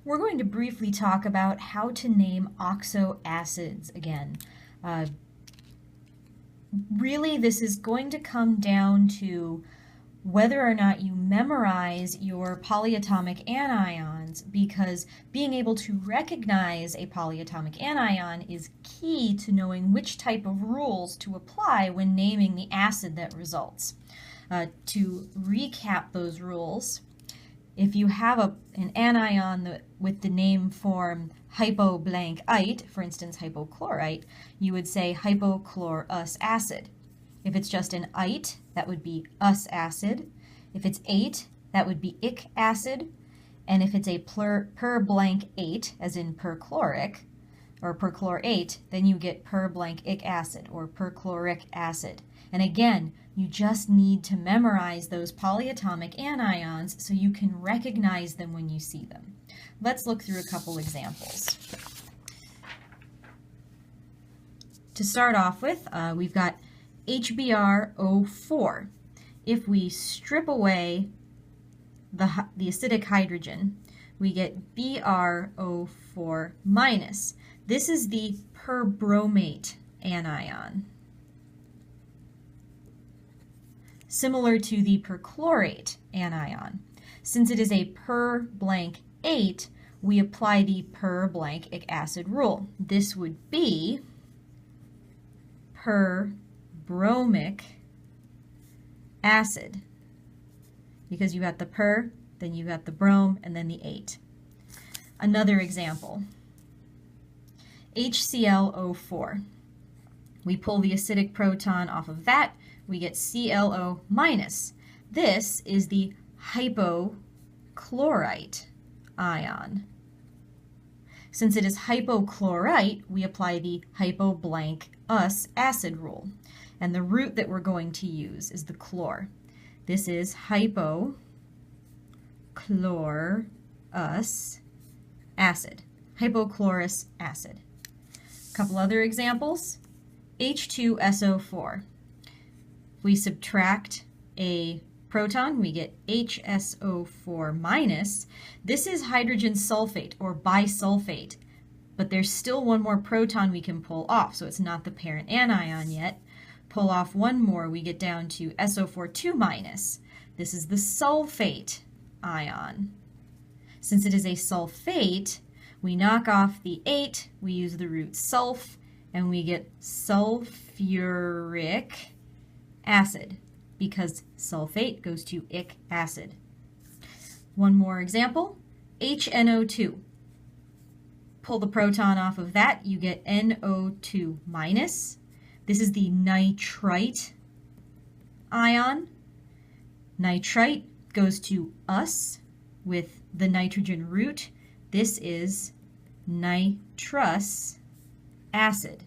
We're going to briefly talk about how to name oxoacids again. Really, this is going to come down to whether or not you memorize your polyatomic anions, because being able to recognize a polyatomic anion is key to knowing which type of rules to apply when naming the acid that results. To recap those rules, if you have an anion with the name form hypoblankite, for instance hypochlorite, you would say hypochlorous acid. If it's just an ite, that would be us acid. If it's ate, that would be ic acid. And if it's a perblankate, as in perchloric, or perchlorate, then you get perblankic acid or perchloric acid. And again, you just need to memorize those polyatomic anions so you can recognize them when you see them. Let's look through a couple examples. To start off with, we've got HBrO4. If we strip away the acidic hydrogen, we get BrO4 minus. This is the perbromate anion, similar to the perchlorate anion. Since it is a perblankate, we apply the perblankic acid rule. This would be perbromic acid, because you got the per, then you got the brome, and then the ate. Another example, HClO4. We pull the acidic proton off of that, we get ClO minus. This is the hypochlorite ion. Since it is hypochlorite, we apply the hypoblank-us acid rule. And the root that we're going to use is the chlor. This is hypochlorous acid, hypochlorous acid. A couple other examples, H2SO4. If we subtract a proton, we get HSO4 minus. This is hydrogen sulfate or bisulfate, but there's still one more proton we can pull off, so it's not the parent anion yet. Pull off one more, we get down to SO4 2 minus. This is the sulfate ion. Since it is a sulfate, we knock off the ate, we use the root sulf, and we get sulfuric acid, because sulfate goes to ic acid. One more example, HNO2. Pull the proton off of that, you get NO2 minus. This is the nitrite ion. Nitrite goes to us with the nitrogen root. This is nitrous acid.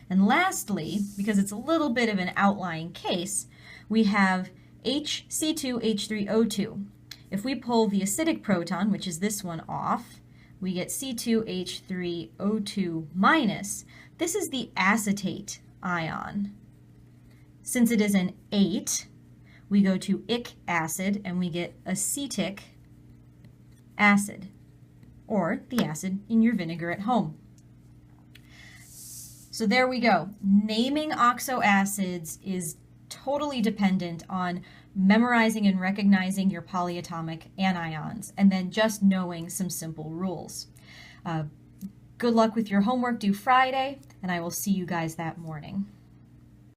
And lastly, because it's a little bit of an outlying case, we have C2H3O2. If we pull the acidic proton, which is this one, off, we get C2H3O2 minus. This is the acetate ion. Since it is an ate, we go to ic acid and we get acetic acid, or the acid in your vinegar at home. So there we go. Naming oxoacids is totally dependent on memorizing and recognizing your polyatomic anions, and then just knowing some simple rules. Good luck with your homework due Friday, and I will see you guys that morning.